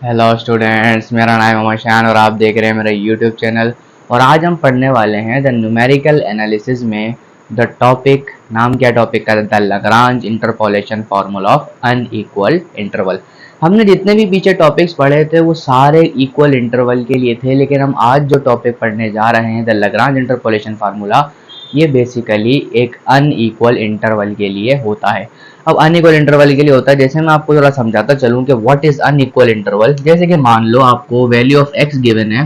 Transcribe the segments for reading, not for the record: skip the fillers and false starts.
Hello students, मेरा नाम है अमरशान और आप देख रहे हैं मेरा यूट्यूब चैनल। और आज हम पढ़ने वाले हैं द न्यूमेरिकल एनालिसिस में द टॉपिक। नाम क्या टॉपिक का? The Lagrange interpolation formula of unequal interval. हमने जितने भी पीछे टॉपिक्स पढ़े थे वो सारे इक्वल इंटरवल के लिए थे, लेकिन हम आज जो टॉपिक पढ़ने जा रहे हैं द लाग्रांज इंटरपोलेशन फार्मूला, ये बेसिकली एक अनइक्वल इंटरवल के लिए होता है। अब अनइक्वल इंटरवल के लिए होता है, जैसे मैं आपको थोड़ा समझाता चलूं कि व्हाट इज अनइक्वल इंटरवल। जैसे कि मान लो आपको वैल्यू ऑफ एक्स गिवन है,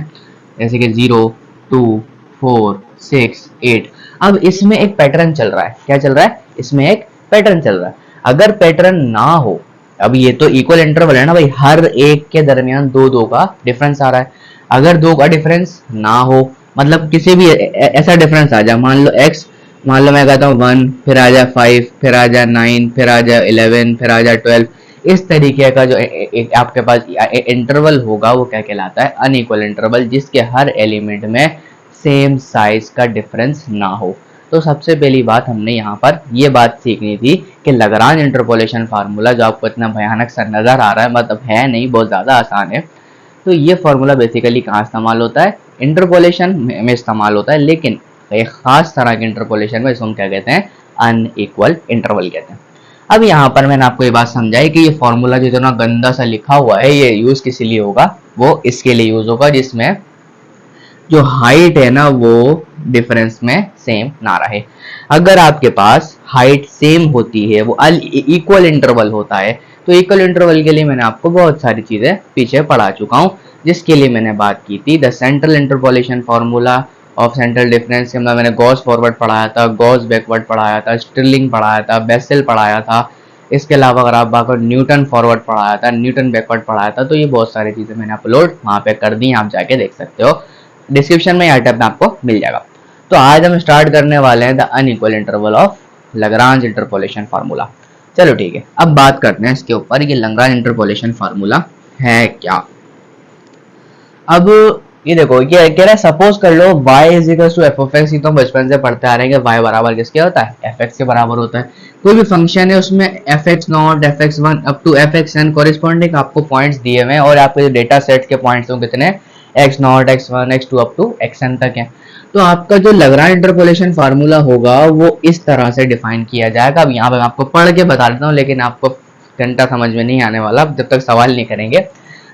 जैसे कि 0, 2, 4, 6, 8। अब इसमें एक पैटर्न चल रहा है। क्या चल रहा है? इसमें एक पैटर्न चल रहा है। अगर पैटर्न ना हो, अब ये तो इक्वल इंटरवल है ना भाई, हर एक के दरमियान दो दो का डिफरेंस आ रहा है। अगर दो का डिफरेंस ना हो, मतलब किसी भी ऐसा डिफरेंस आ जाए, मान लो एक्स, मान लो मैं कहता हूँ 1, फिर आ जाए 5, फिर आ जाए 9, फिर आ जाए 11, फिर आ जाए 12। इस तरीके का जो आपके पास इंटरवल होगा वो क्या कहलाता है? अनइक्वल इंटरवल, जिसके हर एलिमेंट में सेम साइज का डिफरेंस ना हो। तो सबसे पहली बात हमने यहाँ पर ये बात सीखनी थी कि लाग्रांज इंटरपोलेशन फार्मूला, जो आपको इतना भयानक सा नजर आ रहा है, मतलब है नहीं, बहुत ज्यादा आसान है। तो ये फार्मूला बेसिकली कहाँ इस्तेमाल होता है? इंटरपोलेशन में इस्तेमाल होता है, लेकिन एक खास तरह के इंटरपोलेशन में इसको हम क्या कहते हैं? अनइक्वल इंटरवल कहते हैं। अब यहाँ पर मैंने आपको ये बात समझाई कि ये फॉर्मूला जितना गंदा सा लिखा हुआ है, ये यूज किस लिए होगा? वो इसके लिए यूज होगा जिसमें जो हाइट है ना वो डिफरेंस में सेम ना रहे। अगर आपके पास हाइट सेम होती है, वो इक्वल इंटरवल होता है, तो इक्वल इंटरवल के लिए मैंने आपको बहुत सारी चीजें पीछे पढ़ा चुका हूँ, जिसके लिए मैंने बात की थी the central interpolation formula of central difference. मैंने गॉस फॉरवर्ड पढ़ाया था, गॉस बैकवर्ड पढ़ाया था, स्टिरलिंग पढ़ाया था, बेसेल पढ़ाया था। इसके अलावा अगर आप बात करो, न्यूटन फॉरवर्ड पढ़ाया था, न्यूटन बैकवर्ड पढ़ाया था। तो ये बहुत सारी चीजें मैंने अपलोड वहां पे कर दी, आप जाके देख सकते हो, डिस्क्रिप्शन में टैब में आपको मिल जाएगा। तो आज हम स्टार्ट करने वाले हैं the unequal interval of Lagrange interpolation formula. चलो ठीक है, अब बात करते हैं इसके ऊपर कि लाग्रांज इंटरपोलेशन फार्मूला है क्या। अब ये देखो, ये कह रहा है सपोज कर लो y is equal to f of x. ये तो बचपन से पढ़ते आ रहे हैं कि y बराबर किसके होता है? एफ एक्स के बराबर होता है। कोई भी फंक्शन है उसमें f x naught, f x one up to f x n corresponding आपको पॉइंट्स दिए हुए हैं, और आपके जो डेटा सेट के पॉइंट्स हैं कितने? X naught, x one, x two up to x n तक है। तो आपका जो लाग्रांज इंटरपोलेशन फार्मूला होगा वो इस तरह से डिफाइन किया जाएगा। अब यहाँ पे मैं आपको पढ़ के बता देता हूँ, लेकिन आपको घंटा समझ में नहीं आने वाला जब तक सवाल नहीं करेंगे।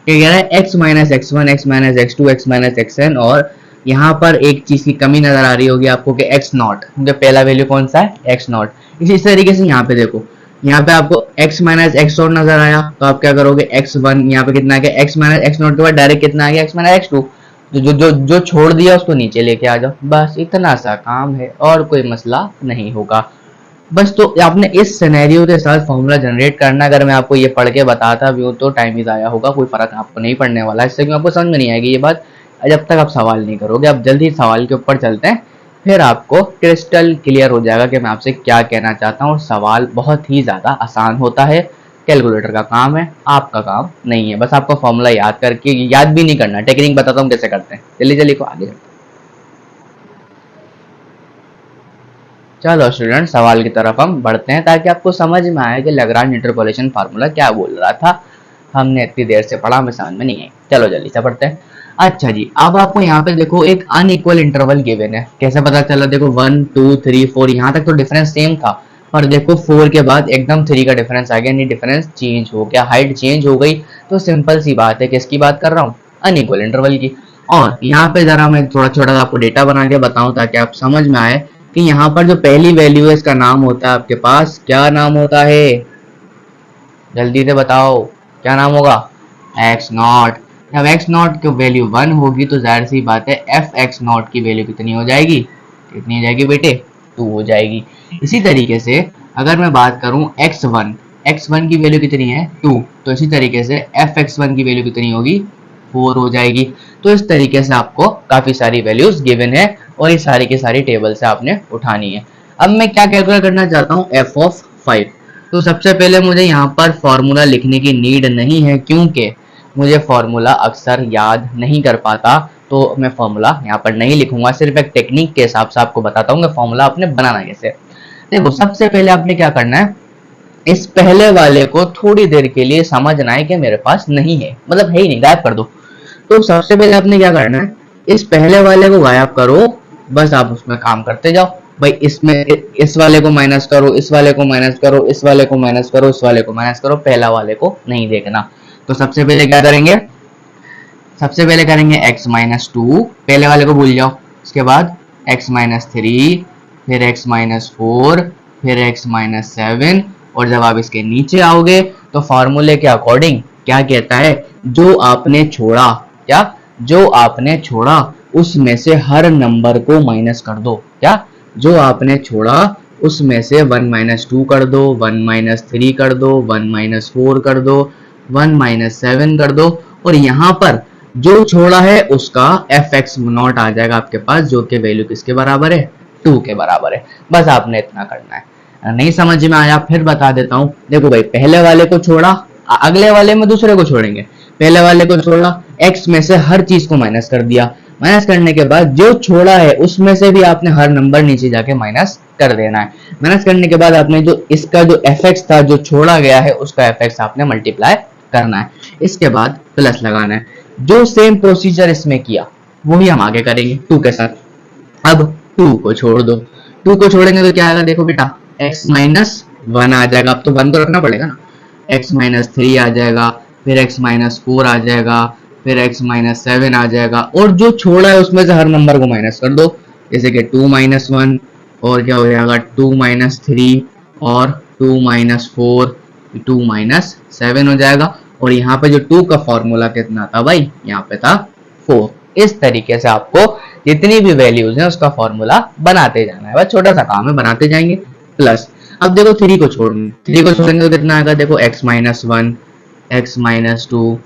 ये कह रहा है x minus x one, x minus x two, x minus x n, और यहाँ पर एक चीज की कमी नजर आ रही होगी आपको कि एक्स नॉट, जो पहला वैल्यू कौन सा है? X not. इसी तरीके से यहाँ पे देखो, यहाँ पे आपको x माइनस एक्स नॉट नजर आया, तो आप क्या करोगे? एक्स वन, यहाँ पे कितना आ गया? x माइनस एक्स नॉट के बाद डायरेक्ट कितना आ गया? x minus x two. जो जो जो छोड़ दिया उसको नीचे लेके आ जाओ, बस इतना सा काम है और कोई मसला नहीं होगा। बस तो आपने इस सिनेरियो के साथ फॉर्मूला जनरेट करना। अगर मैं आपको ये पढ़ के बताता भी हूँ तो टाइम ही ज़ाया होगा, कोई फर्क आपको नहीं पड़ने वाला, इससे क्यों आपको समझ में नहीं आएगी ये बात जब तक आप सवाल नहीं करोगे। अब जल्दी सवाल के ऊपर चलते हैं, फिर आपको क्रिस्टल क्लियर हो जाएगा कि मैं आपसे क्या कहना चाहता हूँ। सवाल बहुत ही ज़्यादा आसान होता है, कैलकुलेटर का काम है, आपका काम नहीं है। बस आपको फॉर्मूला याद करके, याद भी नहीं करना, टेक्निक बताता हूँ कैसे करते हैं। जल्दी जल्दी को आगे। चलो स्टूडेंट, सवाल की तरफ हम बढ़ते हैं ताकि आपको समझ में आए कि लाग्रांज इंटरपोलेशन फार्मूला क्या बोल रहा था। हमने इतनी देर से पढ़ा, हमें समझ में नहीं आई। चलो जल्दी से पढ़ते हैं। अच्छा जी, अब आपको यहाँ पे देखो एक अनइक्वल इंटरवल गिवन है। कैसे पता चला? देखो 1, 2, 3, 4, यहाँ तक तो डिफरेंस सेम था, पर देखो 4 के बाद एकदम 3 का डिफरेंस आ गया, नहीं डिफरेंस चेंज हो गया, हाइट चेंज हो गई। तो सिंपल सी बात है, किसकी बात कर रहा हूँ? अनइक्वल इंटरवल की। और यहाँ पे जरा मैं थोड़ा छोटा आपको डेटा बना के बताऊं ताकि आप समझ में आए कि यहाँ पर जो पहली वैल्यू है इसका नाम होता है आपके पास, क्या नाम होता है? जल्दी से बताओ, क्या नाम होगा? X not. जब एक्स नॉट की वैल्यू 1 होगी तो जाहिर सी बात है एफ एक्स नॉट की वैल्यू कितनी हो जाएगी? कितनी हो जाएगी बेटे? 2 हो जाएगी। इसी तरीके से अगर मैं बात करूं x1 की वैल्यू कितनी है? 2, तो इसी तरीके से एफ एक्स वन की वैल्यू कितनी होगी? 4 हो जाएगी। तो इस तरीके से आपको काफी सारी वैल्यूज गिवन है और ये सारी की सारी टेबल से आपने उठानी है। अब मैं क्या कैलकुलेट करना चाहता हूँ? F of 5। तो सबसे पहले मुझे यहाँ पर फॉर्मूला लिखने की नीड नहीं है, क्योंकि मुझे फॉर्मूला अक्सर याद नहीं कर पाता, तो मैं फॉर्मूला यहाँ पर नहीं लिखूंगा। सिर्फ एक टेक्निक के हिसाब से आपको बताता हूँ कि फॉर्मूला आपने बनाना कैसे। देखो सबसे पहले आपने क्या करना है, इस पहले वाले को थोड़ी देर के लिए समझना है कि मेरे पास नहीं है, मतलब है ही नहीं, गायब कर दो। तो सबसे पहले आपने क्या करना है, इस पहले वाले को गायब करो, बस आप उसमें काम करते जाओ। भाई इसमें इस वाले को माइनस करो, इस वाले को माइनस करो, इस वाले को माइनस करो, इस वाले को माइनस करो, पहला वाले को नहीं देखना। तो सबसे पहले क्या करेंगे, सबसे पहले करेंगे x माइनस टू, पहले वाले को भूल जाओ। उसके बाद x माइनस थ्री, फिर x माइनस फोर, फिर x माइनस सेवन। और जब आप इसके नीचे आओगे तो फॉर्मूले के अकॉर्डिंग क्या कहता है, जो आपने छोड़ा, क्या, जो आपने छोड़ा उसमें से हर नंबर को माइनस कर दो। क्या, जो आपने छोड़ा उसमें से 1 माइनस टू कर दो, 1 माइनस थ्री कर दो, 1 माइनस फोर कर दो, 1 माइनस सेवन कर दो। और यहाँ पर जो छोड़ा है उसका एफ एक्स नॉट आ जाएगा आपके पास, जो कि वैल्यू किसके बराबर है, 2 के बराबर है। बस आपने इतना करना है। नहीं समझ में आया फिर बता देता हूँ। देखो भाई, पहले वाले को छोड़ा, अगले वाले में दूसरे को छोड़ेंगे। पहले वाले को छोड़ा, x में से हर चीज को माइनस कर दिया। माइनस करने के बाद जो छोड़ा है उसमें से भी आपने हर नंबर नीचे जाके माइनस कर देना है। माइनस करने के बाद आपने जो इसका जो fx था, जो छोड़ा गया है, उसका fx आपने मल्टीप्लाई करना है। इसके बाद प्लस लगाना है। जो सेम प्रोसीजर इसमें किया वही हम आगे करेंगे 2 के साथ। अब 2 को छोड़ दो, 2 को छोड़ेंगे तो क्या आएगा, देखो बेटा, x माइनस वन आ जाएगा। अब तो वन तो रखना पड़ेगा ना। x माइनस थ्री आ जाएगा, फिर x माइनस फोर आ जाएगा, फिर x माइनस सेवन आ जाएगा। और जो छोड़ा है उसमें से हर नंबर को माइनस कर दो, जैसे कि 2 माइनस वन, और क्या हो जाएगा 2 माइनस थ्री, और 2 माइनस फोर, 2 माइनस सेवन हो जाएगा। और यहाँ पे जो 2 का फॉर्मूला कितना था भाई, यहाँ पे था 4। इस तरीके से आपको जितनी भी वैल्यूज हैं उसका फॉर्मूला बनाते जाना है। बस छोटा सा काम है, बनाते जाएंगे। प्लस अब देखो 3 को छोड़ेंगे, 3 को छोड़ेंगे तो कितना आएगा, देखो x minus one, x minus two,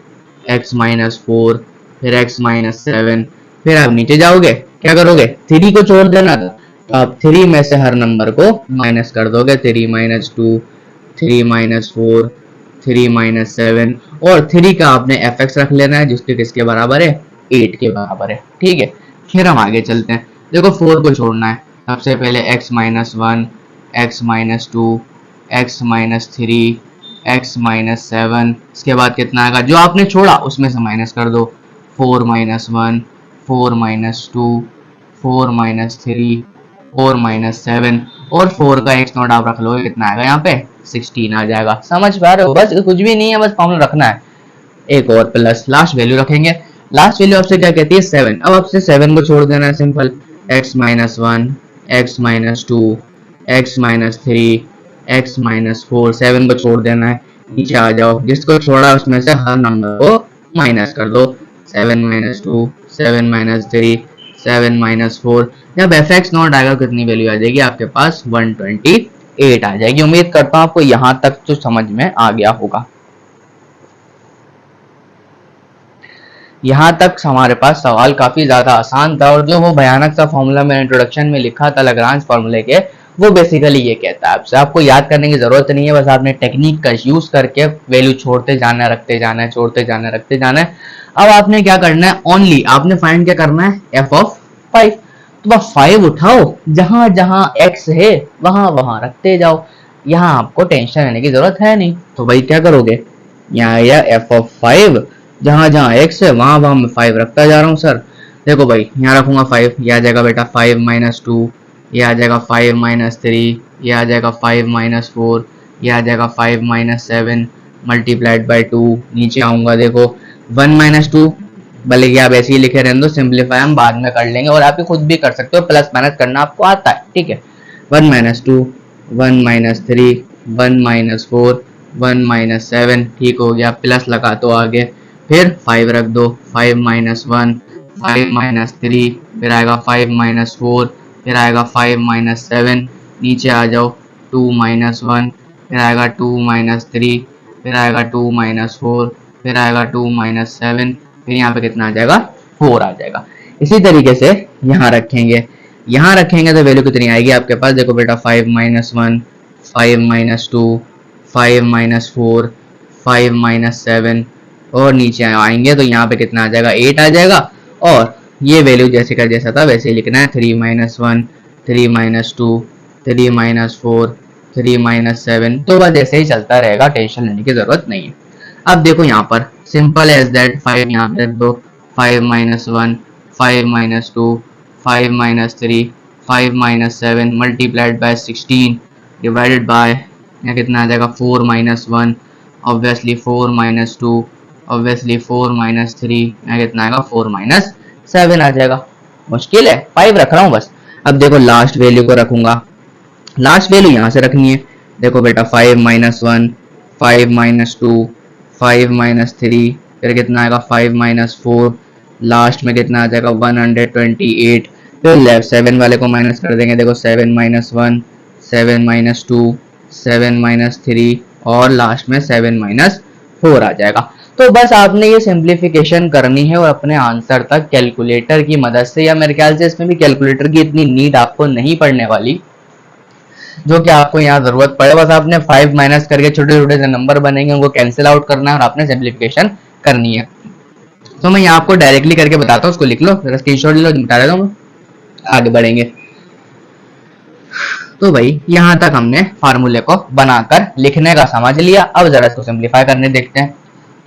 x minus four, फिर x माइनस सेवन। फिर आप नीचे जाओगे, क्या करोगे, 3 को छोड़ देना था तो आप 3 में से हर नंबर को माइनस कर दोगे। 3 minus two, 3 minus four, 3 minus seven. और 3 का आपने एफ एक्स रख लेना है, जिसके किसके बराबर है, 8 के बराबर है। ठीक है, फिर हम आगे चलते हैं। देखो 4 को छोड़ना है, सबसे पहले x minus one, x minus two, x minus three, x minus seven. इसके बाद कितना आएगा, जो आपने छोड़ा उसमें से माइनस कर दो। 4 minus one, 4 minus two, 4 minus three, 4 minus seven. और 4 का एक्स नोट आप रख लो, कितना आएगा यहाँ पे, 16 आ जाएगा। समझ पा रहे हो, बस कुछ भी नहीं है, बस फॉर्मूला रखना है। एक और प्लस लास्ट वैल्यू रखेंगे। लास्ट वैल्यू आपसे क्या कहती है, 7। अब आपसे 7 को छोड़ देना है, simple. x minus one, x minus two, x minus three, x minus four. 7 को छोड़ देना है, नीचे आ जाओ, जिसको छोड़ा उसमें से हर नंबर को माइनस कर दो। 7 minus two, 7 minus three, 7 minus four. जब एफ एक्स नॉट आएगा कितनी वैल्यू आ जाएगी आपके पास, 128 आ जाएगी। उम्मीद करता हूँ आपको यहाँ तक तो समझ में आ गया होगा। यहाँ तक हमारे पास सवाल काफी ज्यादा आसान था, और जो वो भयानक सा फॉर्मूला मैंने इंट्रोडक्शन में लिखा था लाग्रांज फॉर्मूले के, वो बेसिकली ये कहता है आपसे, आपको याद करने की जरूरत नहीं है, बस आपने टेक्निक का यूज करके वैल्यू छोड़ते जाना है, रखते जाना है, छोड़ते जाना है, रखते जाना है। अब आपने क्या करना है, ओनली आपने फाइंड क्या करना है, एफ ऑफ 5। तो बस 5 उठाओ, जहां जहां x है वहां वहां रखते जाओ, यहाँ आपको टेंशन लेने की जरूरत है नहीं। तो भाई क्या करोगे, यहाँ या एफ ऑफ 5, जहां जहां x है वहां वहां मैं 5 रखता जा रहा हूँ सर। देखो भाई, यहाँ रखूंगा 5, ये आ जाएगा बेटा 5 माइनस टू, ये आ जाएगा 5 माइनस थ्री, ये आ जाएगा 5 माइनस फोर, ये आ जाएगा 5 माइनस सेवन, मल्टीप्लाइड बाई 2। नीचे आऊंगा, देखो 1 माइनस टू, भले कि आप ऐसे ही लिखे रहने दो, सिंप्लीफाई हम बाद में कर लेंगे, और आप खुद भी कर सकते हो, प्लस माइनस करना आपको आता है। ठीक है, 1 minus two, 1 minus three, 1 minus four, 1 minus seven. ठीक हो गया, प्लस लगा तो आगे, फिर 5 रख दो, 5 माइनस वन, 5 माइनस थ्री, फिर आएगा 5 माइनस फोर, फिर आएगा 5 माइनस सेवन। नीचे आ जाओ, 2 माइनस वन, फिर आएगा 2 माइनस थ्री, फिर आएगा 2 माइनस फोर, फिर आएगा 2 माइनस सेवन। फिर यहाँ पे कितना आ जाएगा, 4 आ जाएगा। इसी तरीके से यहाँ रखेंगे, यहाँ रखेंगे तो वैल्यू कितनी आएगी आपके पास, देखो बेटा 5 minus one, 5 minus two, 5 minus four, 5 minus seven. और नीचे आएंगे तो यहाँ पे कितना आ जाएगा, 8 आ जाएगा। और ये वैल्यू जैसे का जैसा था वैसे ही लिखना है, 3 minus one, 3 minus two, 3 minus four, 3 minus 7, तो बस ऐसे ही चलता रहेगा, टेंशन लेने की जरूरत नहीं है। अब देखो यहाँ पर सिंपल एज दैट 5 यहाँ पे रख दो, 5 minus 1, 5 minus 2, 5 minus 3, 5 minus 7 multiplied by 16 divided by यहाँ कितना आ जाएगा 4 minus 1, obviously 4 minus 2, obviously 4 minus 3, यहाँ कितना आएगा 4 माइनस 7 आ जाएगा। मुश्किल है, 5 रख रहा हूँ बस। अब देखो लास्ट वैल्यू को रखूंगा, लास्ट वैल्यू यहाँ से रखनी है। देखो बेटा 5 माइनस 1, 5 माइनस 2, 5 माइनस 3, फिर कितना आएगा 5 माइनस 4, लास्ट में कितना आ जाएगा 128। फिर लेफ्ट 7 वाले को माइनस कर देंगे, देखो 7 माइनस 1, 7 माइनस 2, 7 माइनस 3 और लास्ट में 7 माइनस 4 आ जाएगा। तो बस आपने ये सिंप्लीफिकेशन करनी है और अपने आंसर तक कैलकुलेटर की मदद से, या मेरे ख्याल से इसमें भी कैलकुलेटर की इतनी नीड आपको नहीं पड़ने वाली, जो कि आपको यहाँ जरूरत पड़े। बस आपने 5 माइनस करके छोटे छोटे से नंबर बनेंगे उनको कैंसिल आउट करना है और आपने सिंप्लीफिकेशन करनी है। तो मैं यहाँ आपको डायरेक्टली करके बताता हूँ, उसको लिख लो, जरा स्क्रीनशॉट ले लो, बता देता हूँ, आगे बढ़ेंगे। तो भाई यहाँ तक हमने फार्मूले को बनाकर लिखने का समझ लिया, अब जरा इसको सिंप्लीफाई करने देखते हैं।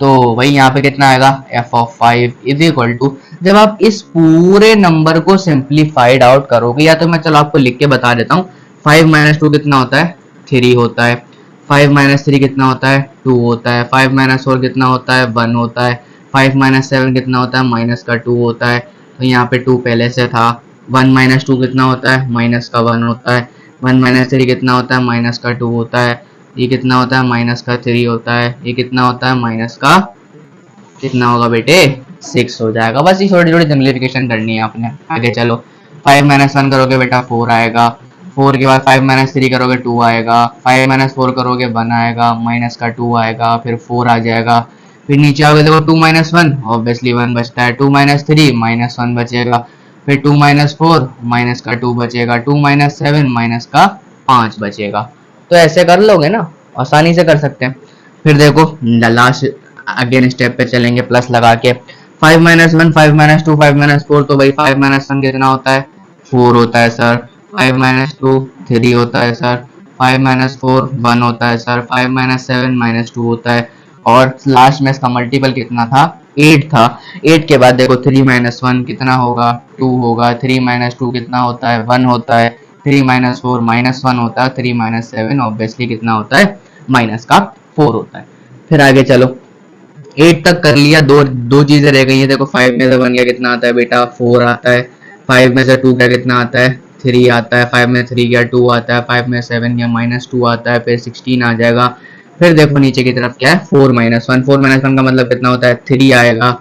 तो भाई यहाँ पे कितना आएगा f of 5 is equal to, जब आप इस पूरे नंबर को सिंप्लीफाइड आउट करोगे, या तो मैं चलो आपको लिख के बता देता हूँ, 5 माइनस 2 कितना होता है 3 होता है, 5 माइनस 3 कितना होता है 2 होता है, 5 माइनस 4 कितना होता है 1 होता है, 5 माइनस 7 कितना होता है माइनस का 2 होता है, तो यहाँ पे 2 पहले से था। 1 माइनस 2 कितना होता है माइनस का 1 होता है, 1 माइनस 3 कितना होता है माइनस का 2 होता है, ये कितना होता है माइनस का 3 होता है, ये कितना होता है माइनस का कितना होगा बेटे 6 हो जाएगा। बस ये छोटी छोटी सिंप्लीफिकेशन करनी है आपने। आगे चलो, 5 माइनस 1 करोगे बेटा 4 आएगा, 4 के बाद 5 माइनस 3 करोगे 2 आएगा, 5 माइनस 4 करोगे 1 आएगा, माइनस का 2 आएगा, फिर 4 आ जाएगा, फिर नीचे आओगे देखो 2 माइनस 1 ऑब्वियसली 1 बचता है, 2 माइनस 3 माइनस 1 बचेगा, फिर 2 माइनस 4 माइनस का 2 बचेगा, 2 माइनस 7 माइनस का 5 बचेगा। तो ऐसे कर लोगे ना, आसानी से कर सकते हैं। फिर देखो लास्ट अगेन स्टेप पे चलेंगे प्लस लगा के, 5 माइनस 1, 5 माइनस 2, 5 माइनस 4, तो भाई 5 माइनस 1 कितना होता है 4 होता है सर, 5 माइनस 2 3 होता है सर, 5 माइनस 4 1 होता है सर, 5 माइनस 7 माइनस 2 होता है, और लास्ट में इसका मल्टीपल कितना था 8 था। 8 के बाद देखो 3 माइनस 1 कितना होगा 2 होगा, 3 माइनस 2 कितना होता है 1 होता है, 3 माइनस 4 माइनस 1 होता है, 3 माइनस 7 ऑब्वियसली कितना होता है माइनस का 4 होता है। फिर आगे चलो 8 तक कर लिया, दो चीजें रह गई हैं। देखो 5 में से 1 गया कितना आता है बेटा 4 आता है, 5 में से 2 गया कितना आता है 3 आता है, 5 में 3 गया 2 आता है, 5 में 7 गया माइनस 2 आता है, फिर 16 आ जाएगा। फिर देखो नीचे की तरफ क्या है 4 माइनस 1, 4 माइनस 1 का मतलब कितना होता है 3 आएगा,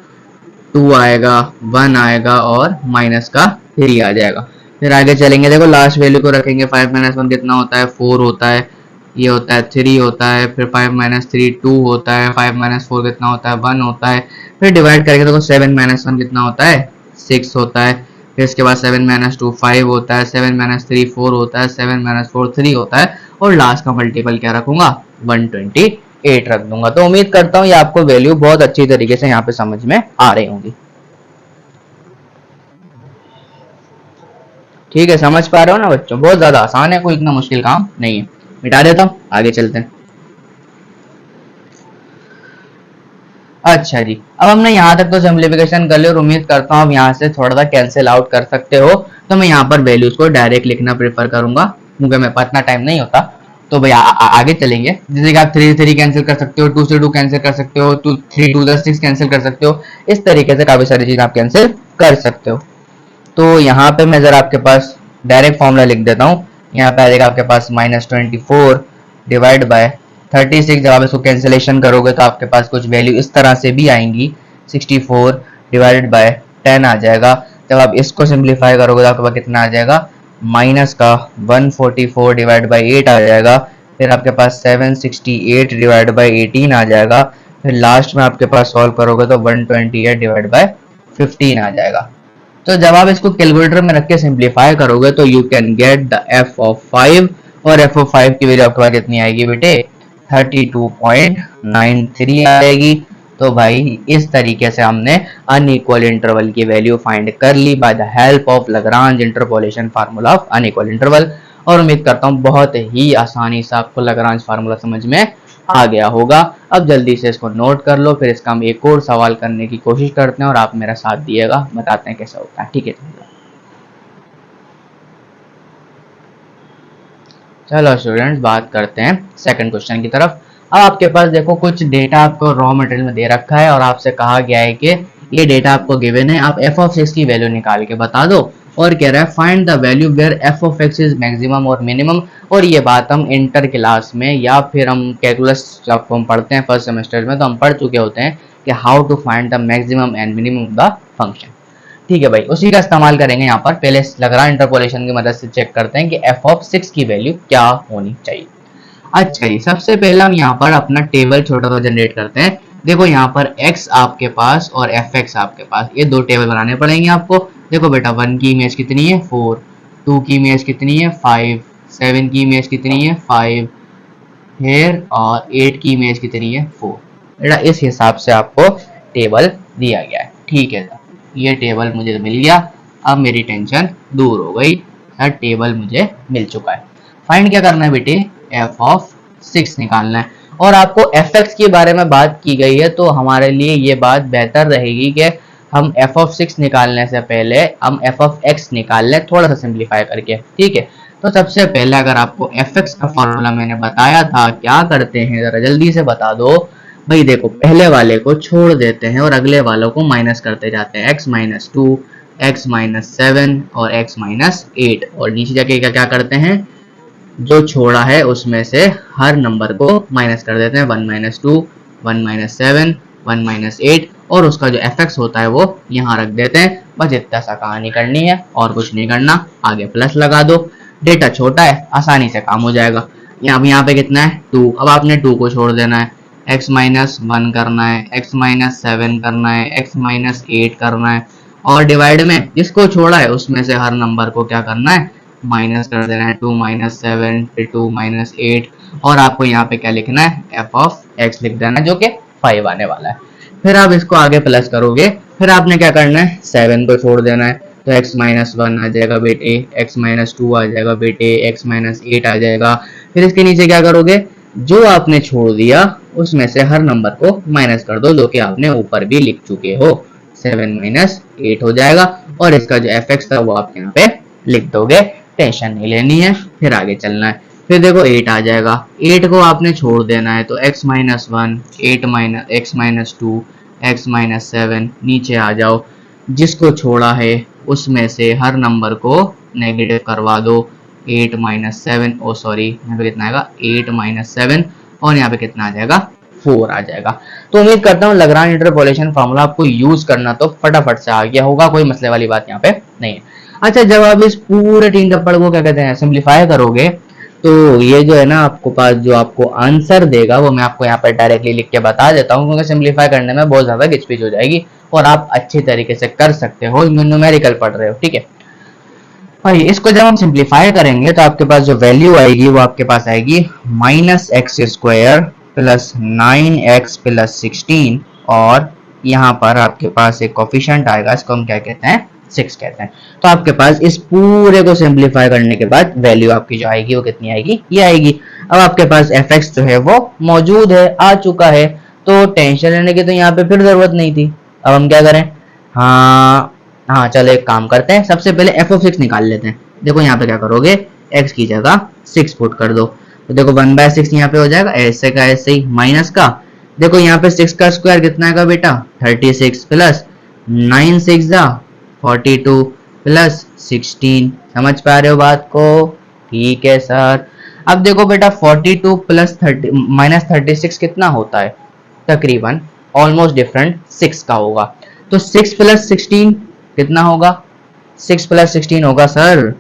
2 आएगा, 1 आएगा और माइनस का 3 आ जाएगा। फिर आगे चलेंगे, देखो लास्ट वैल्यू को रखेंगे, 5 माइनस 1 कितना होता है 4 होता है, ये होता है 3 होता है, फिर 5 माइनस 3 2 होता है, 5 माइनस 4 कितना होता है 1 होता है, फिर डिवाइड करके देखो 7 माइनस 1 कितना होता है 6 होता है, फिर इसके बाद 7 माइनस 2 5 होता है, 7 माइनस 3 4 होता है, 7 माइनस 4 3 होता है, और लास्ट का मल्टीपल क्या रखूंगा 128 रख दूंगा। तो उम्मीद करता हूँ ये आपको वैल्यू बहुत अच्छी तरीके से यहाँ पे समझ में आ रही होंगी। ठीक है, समझ पा रहे हो ना बच्चों, बहुत ज्यादा आसान है, कोई इतना मुश्किल काम नहीं है। मिटा देता हूँ, आगे चलते हैं। अच्छा जी, अब हमने यहाँ तक तो सिंप्लीफिकेशन कर लिया और उम्मीद करता हूँ अब यहाँ से थोड़ा सा कैंसिल आउट कर सकते हो। तो मैं यहाँ पर वैल्यूज को डायरेक्ट लिखना प्रेफर करूंगा क्योंकि मेरे पास इतना टाइम नहीं होता। तो भाई आगे चलेंगे, जैसे कि आप 3 से 3 कैंसिल कर सकते हो, 2 से 2 कैंसिल कर सकते हो, 3 2 6 कैंसिल कर सकते हो, इस तरीके से काफी सारी चीजें आप कैंसिल कर सकते हो। तो यहाँ पे मैं जरा आपके पास डायरेक्ट फॉर्मूला लिख देता हूँ। यहाँ पे आएगा आपके पास -24 डिवाइड बाय 36। जब आप इसको कैंसिलेशन करोगे तो आपके पास कुछ वैल्यू इस तरह से भी आएंगी, 64 डिवाइडेड बाय 10 आ जाएगा। जब आप इसको सिंप्लीफाई करोगे तो आपके पास कितना आ जाएगा माइनस का 144 डिवाइड बाय 8 आ जाएगा। फिर आपके पास 768 डिवाइड बाय 18 आ जाएगा। फिर लास्ट में आपके पास सॉल्व करोगे तो 128 डिवाइड बाय 15 आ जाएगा। तो जब आप इसको कैलकुलेटर में रख के सिंप्लीफाई करोगे तो you can get the f of 5, और f ऑफ 5 की वैल्यू आपके पास कितनी आएगी बेटे 32.93 आएगी। तो भाई इस तरीके से हमने अनइक्वल इंटरवल की वैल्यू फाइंड कर ली by the help of Lagrange interpolation formula of unequal interval. और उम्मीद करता हूँ बहुत ही आसानी से आपको लैग्रांज फार्मूला समझ में आ गया होगा। अब जल्दी से इसको नोट कर लो, फिर इसका हम एक और सवाल करने की कोशिश करते हैं और आप मेरा साथ दिएगा, बताते हैं कैसा होता है। ठीक है, चलो स्टूडेंट्स बात करते हैं सेकंड क्वेश्चन की तरफ। अब आपके पास देखो कुछ डेटा आपको रॉ मटेरियल में दे रखा है और आपसे कहा गया है कि ये डेटा आपको गिवन है, आप एफ ऑफ एक्स की वैल्यू निकाल के बता दो। और कह रहा है find the value where f of x is maximum और मिनिमम। और ये बात हम इंटर क्लास में या फिर हम कैलकुलस जब हम पढ़ते हैं फर्स्ट सेमेस्टर में तो हम पढ़ चुके होते हैं कि how to find the maximum and minimum of the function. ठीक है भाई, उसी का इस्तेमाल करेंगे यहाँ पर। पहले लैग्रांज इंटरपोलेशन की मदद से चेक करते हैं कि एफ ऑफ 6 की वैल्यू क्या होनी चाहिए। अच्छा जी, सबसे पहले हम यहाँ पर अपना टेबल छोटा सा जनरेट करते हैं। देखो यहाँ पर x आपके पास और fx आपके पास, ये दो टेबल बनाने पड़ेंगे आपको। देखो बेटा 1 की इमेज कितनी है 4, 2 की इमेज कितनी है 5, 7 की इमेज कितनी है 5 हेयर और 8 की इमेज कितनी है 4। बेटा इस हिसाब से आपको टेबल दिया गया है। ठीक है, ये टेबल मुझे मिल गया, अब मेरी टेंशन दूर हो गई, सर टेबल मुझे मिल चुका है। फाइंड क्या करना है बेटे, एफ ऑफ 6 निकालना है। और आपको एफ एक्स के बारे में बात की गई है तो हमारे लिए ये बात बेहतर रहेगी कि हम एफ ऑफ 6 निकालने से पहले हम एफ ऑफ एक्स निकाल लें, थोड़ा सा सिंप्लीफाई करके। ठीक है, तो सबसे पहले अगर आपको एफ एक्स का फॉर्मूला मैंने बताया था, क्या करते हैं जरा जल्दी से बता दो भाई। देखो पहले वाले को छोड़ देते हैं और अगले वालों को माइनस करते जाते हैं, x माइनस 2, x माइनस 7 और x माइनस 8। और नीचे जाके क्या क्या करते हैं, जो छोड़ा है उसमें से हर नंबर को माइनस कर देते हैं। 1 माइनस 2, 1 माइनस 7, 1 माइनस 8 और उसका जो fx होता है वो यहाँ रख देते हैं। बस इतना सा कहानी करनी है और कुछ नहीं करना, आगे प्लस लगा दो। डेटा छोटा है, आसानी से काम हो जाएगा। यहाँ पे कितना है 2, अब आपने 2 को छोड़ देना है, x माइनस 1 करना है, x माइनस 7 करना है, x माइनस 8 करना है और डिवाइड में जिसको छोड़ा है उसमें से हर नंबर को क्या करना है, माइनस कर देना है। 2 माइनस 7 फिर 2 माइनस 8 और आपको यहाँ पे क्या लिखना है, एफ ऑफ एक्स लिख देना है जो कि 5 आने वाला है। फिर आप इसको आगे प्लस करोगे, फिर आपने क्या करना है 7 को छोड़ देना है तो x माइनस 1 आ जाएगा बेटे, x माइनस 2 आ जाएगा बेटे, x माइनस 8 आ जाएगा। फिर इसके नीचे क्या करोगे, जो आपने छोड़ दिया उसमें से हर नंबर को माइनस कर दो, जो कि आपने ऊपर भी लिख चुके हो। 7 माइनस 8 हो जाएगा और इसका जो एफ एक्स था वो आप यहाँ पे लिख दोगे, टेंशन नहीं लेनी है। फिर आगे चलना है, फिर देखो 8 आ जाएगा, 8 को आपने छोड़ देना है तो x minus 1, 8 minus x minus 2, x minus 7, नीचे आ जाओ, जिसको छोड़ा है उसमें से हर नंबर को नेगेटिव करवा दो। 8 माइनस 7, ओ सॉरी यहाँ पे कितना आएगा 8 माइनस 7 और यहाँ पे कितना आ जाएगा 4 आ जाएगा। तो उम्मीद करता हूँ लैग्रांज इंटरपोलेशन फार्मूला आपको यूज करना तो फटाफट से आ गया होगा, कोई मसले वाली बात यहाँ पे नहीं है। अच्छा, जब आप इस पूरे 3 टप्पड़ को क्या कहते हैं सिंप्लीफाई करोगे तो ये जो है ना आपको पास जो आपको आंसर देगा वो मैं आपको यहाँ पर डायरेक्टली लिख के बता देता हूँ, क्योंकि सिंप्लीफाई करने में बहुत ज्यादा घिचपिच हो जाएगी और आप अच्छी तरीके से कर सकते हो, न्यूमेरिकल पढ़ रहे हो। ठीक है भाई, इसको जब हम सिंप्लीफाई करेंगे तो आपके पास जो वैल्यू आएगी वो आपके पास आएगी minus x square plus 9x plus 16 और यहाँ पर आपके पास एक कोफिशिएंट आएगा, इसको हम क्या कहते हैं 6 कहते हैं। तो आपके पास इस पूरे को सिंप्लीफाई करने के बाद वैल्यू आपकी जो आएगी वो कितनी आएगी, ये आएगी। अब आपके पास fx जो है वो मौजूद है, आ चुका है, तो टेंशन लेने की तो यहाँ पे फिर जरूरत नहीं थी। अब हम क्या करें, हाँ चलो एक काम करते हैं, सबसे पहले एफ ऑफ 6 निकाल लेते हैं। देखो यहाँ पे क्या करोगे, x की जगह 6 पुट कर दो, तो देखो 1/6 यहाँ पे हो जाएगा, ऐसे का ऐसे ही माइनस का। देखो यहाँ पे 6 का स्क्वायर कितना आएगा बेटा 36 प्लस 9 6 42 प्लस 16। समझ पा रहे हो बात को? ठीक है सर। अब देखो बेटा 42 प्लस 30 माइनस 36 कितना होता है, तकरीबन ऑलमोस्ट डिफरेंट 6 का होगा। तो 6 प्लस 16 कितना होगा, 6 प्लस 16 होगा सर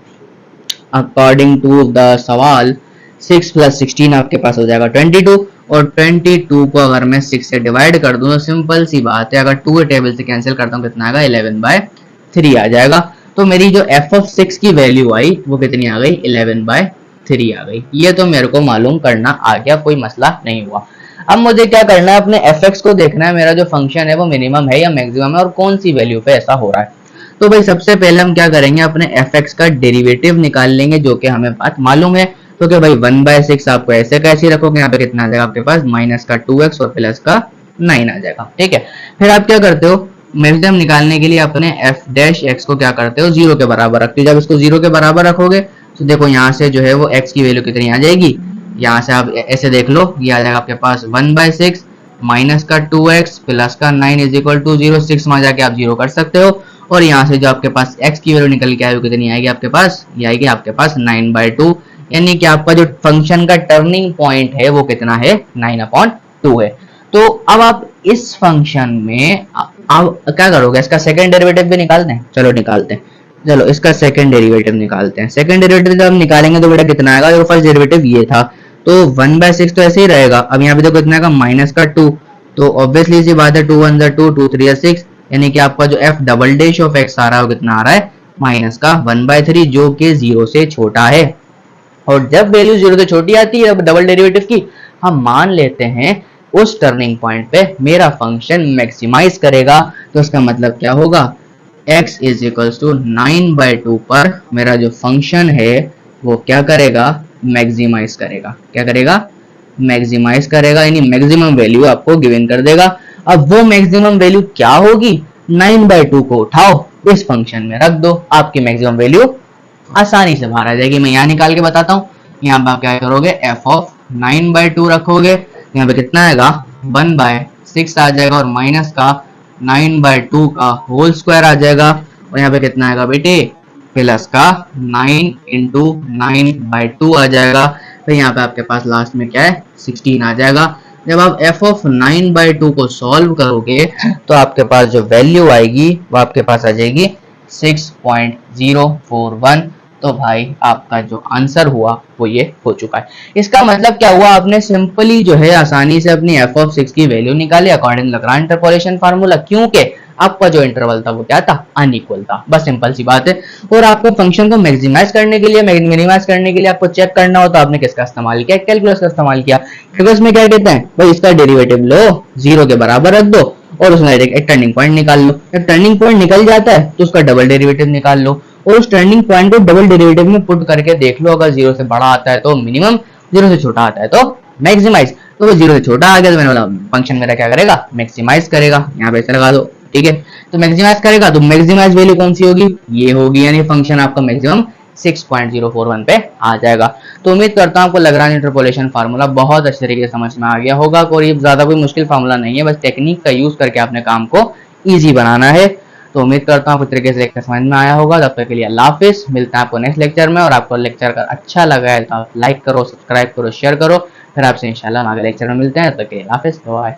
अकॉर्डिंग टू द सवाल 6 प्लस 16 आपके पास हो जाएगा 22 और 22 को अगर मैं 6 से डिवाइड कर दूं तो सिंपल सी बात है, अगर 2 टेबल से कैंसिल करता हूं कितना आएगा 11/3 आ जाएगा। तो मेरी जो f ऑफ 6 की वैल्यू आई वो कितनी आ गई 11/3 आ गई। ये तो मेरे को मालूम करना आ गया, कोई मसला नहीं हुआ। अब मुझे क्या करना है, अपने fx को देखना है मेरा जो फंक्शन है वो मिनिमम है या मैक्सिमम है और कौन सी वैल्यू पे ऐसा हो रहा है। तो भाई सबसे पहले हम क्या करेंगे, अपने fx का डेरिवेटिव निकाल लेंगे, जो कि हमें बात मालूम है। तो क्या भाई 1/6 आपको ऐसे कैसे रखोगे, यहाँ पे कितना आ जाएगा आपके पास माइनस का 2x और प्लस का 9 आ जाएगा। ठीक है, फिर आप क्या करते हो, मैक्सिमम निकालने के लिए अपने f डैश x को क्या करते हो, 0 के बराबर रखते हो। जब इसको 0 के बराबर रखोगे तो देखो यहाँ से जो है वो x की वैल्यू कितनी आ जाएगी, यहाँ से आप ऐसे देख लो, ये आ जाएगा आपके पास 1/6 माइनस का 2x प्लस का 9 इज इक्वल टू 0। 6 में जाके आप 0 कर सकते हो, और यहाँ से जो आपके पास x की वैल्यू निकल के आएगी कितनी आएगी आपके पास, ये आएगी आपके पास 9/2, यानी कि आपका जो फंक्शन का टर्निंग पॉइंट है वो कितना है, 9/2 है। तो अब आप इस फंक्शन में अब क्या करोगे, इसका सेकंड डेरिवेटिव भी निकालते हैं, चलो निकालते हैं। चलो इसका सेकंड डेरिवेटिव निकालते हैं। सेकंड डेरिवेटिव जब हम निकालेंगे तो बेटा कितना आएगा, देखो फर्स्ट डेरिवेटिव ये था, तो 1/6 तो ऐसे ही रहेगा। अब यहाँ पे देखो कितना आएगा, माइनस का 2, तो ऑब्वियसली सी बात है 2 1 2 2 3 6, यानी कि आपका जो f double dash of x आ रहा है वो कितना आ रहा है, माइनस का 1/3, जो कि 0 से छोटा है। और जब वैल्यू 0 से छोटी आती है डबल डेरिवेटिव की, हम मान लेते हैं उस टर्निंग पॉइंट पे मेरा फंक्शन मैक्सिमाइज करेगा। तो इसका मतलब क्या होगा, x इज इक्वल्स टू 9/2 पर मेरा जो फंक्शन है वो क्या करेगा, मैक्सिमाइज करेगा। क्या करेगा, मैक्सिमाइज करेगा, यानी मैक्सिमम वैल्यू आपको गिवन कर देगा। अब वो मैक्सिमम वैल्यू क्या होगी, 9/2 को उठाओ इस फंक्शन में रख दो, आपकी मैक्सिमम वैल्यू आसानी से बाहर आ जाएगी। मैं यहाँ निकाल के बताता हूँ। यहाँ पे आप क्या करोगे, f ऑफ 9/2 रखोगे, यहाँ पे कितना आएगा 1/6 आ जाएगा, और माइनस का 9/2 का होल स्क्वायर आ जाएगा, और यहाँ पे कितना आएगा बेटे, प्लस का 9 इंटू 9/2 आ जाएगा। तो यहाँ पे आपके पास लास्ट में क्या है, 16 आ जाएगा। जब आप f ऑफ 9/2 को सॉल्व करोगे तो आपके पास जो वैल्यू आएगी वो आपके पास आ जाएगी 6.041। तो भाई आपका जो आंसर हुआ वो ये हो चुका है। इसका मतलब क्या हुआ, आपने सिंपली जो है आसानी से अपनी f ऑफ 6 की वैल्यू निकाली अकॉर्डिंग लाग्रांज इंटरपोलेशन फार्मूला, क्योंकि आपका जो इंटरवल था वो क्या था, अनइक्वल था। बस सिंपल सी बात है। और आपको फंक्शन को मैक्सिमाइज करने के लिए, मिनिमाइज करने के लिए आपको चेक करना हो तो आपने किसका इस्तेमाल किया, कैलकुलस का इस्तेमाल किया। कैलकुलस में क्या कहते हैं भाई, इसका डेरिवेटिव लो, 0 के बराबर रख दो, और उसमें एक टर्निंग पॉइंट निकाल लो। जब टर्निंग पॉइंट निकल जाता है तो उसका डबल डेरिवेटिव निकाल लो, और उस टर्निंग पॉइंट को डबल डेरिवेटिव में पुट करके देख लो, अगर 0 से बड़ा आता है तो मिनिमम, 0 से छोटा आता है तो मैक्सिमाइज। तो वो 0 से छोटा आ गया तो मैंने बोला फंक्शन मेरा क्या करेगा, मैक्सिमाइज करेगा। यहाँ पे ऐसे लगा दो, ठीक है। तो मैक्सिमाइज करेगा तो मैक्सिमाइज वैल्यू कौन सी होगी, ये होगी, यानी फंक्शन आपका मैक्सिमम 6.041 पे आ जाएगा। तो उम्मीद करता हूँ आपको लाग्रांज इंटरपोलेशन फार्मूला बहुत अच्छे तरीके से समझ में आ गया होगा। कोई ज्यादा कोई मुश्किल फार्मूला नहीं है, बस टेक्निक का यूज करके आपने काम को इजी बनाना है। तो उम्मीद करता हूँ आपको तरीके से लेक्चर समझ में आया होगा। तब तक के लिए अल्लाह हाफिज, मिलते हैं आपको नेक्स्ट लेक्चर में। और आपको लेक्चर का अच्छा लगा है तो आप लाइक करो, सब्सक्राइब करो, शेयर करो। फिर आपसे इंशाल्लाह आगे लेक्चर में मिलते हैं। तब तक के लिए अल्लाह हाफिज, बाय।